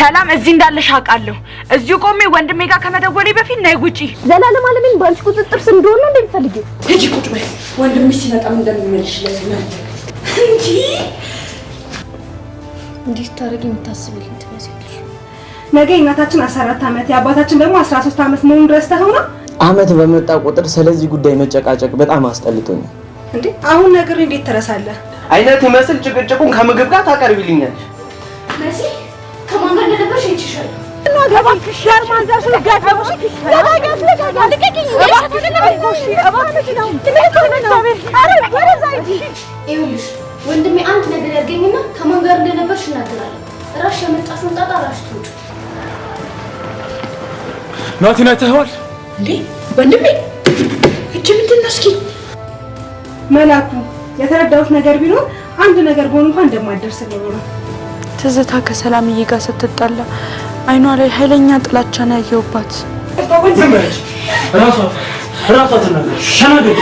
ሰላም እዚህ እንዳለሽ አውቃለሁ። እዚሁ ቆሜ ወንድሜ ጋር ከመደወሌ በፊት ነይ ውጪ። ዘላለም አለምን ባንቺ ቁጥጥር ስር እንደሆነ ነው እንደምፈልጊው። ሂጂ ቁጭ በይ። ወንድምሽ ሲመጣም እንደምመልሽለት ነው እንጂ እንዴት ታረጊ የምታስብልኝ ትመስያለሽ? ነገ እናታችን 14 ዓመት የአባታችን ደግሞ 13 ዓመት መሆኑን ረስተኸው ነው? አመት በመጣ ቁጥር ስለዚህ ጉዳይ መጨቃጨቅ በጣም አስጠልቶኛል። እንዴ አሁን ነገር እንዴት ተረሳለህ? አይነት ይመስል ጭቅጭቁን ከምግብ ጋር ታቀርቢልኛለሽ። መሲ ከማን ጋር እንደነበርሽ አይቼሻለሁ። እባክሽ ሸርማንዛሽ ልጋፈሽ ይኸውልሽ ወንድሜ አንድ ነገር ያርገኝና ከማን ጋር እንደነበርሽ እናገራለሁ። ራሽ ያመጣሽውን ጣጣ ራሽ ትውጭ። ናቲና ተህዋል እንዴ ወንድሜ እቺ ምንድን ነው? እስኪ መላኩ የተረዳሁት ነገር ቢኖር አንድ ነገር ሆኖ እንኳን እንደማይደርስልኝ ነው። ትዝታ ከሰላምዬ ጋር ስትጣላ አይኗ ላይ ኃይለኛ ጥላቻ ነው ያየሁባት። ራሷ ተናገር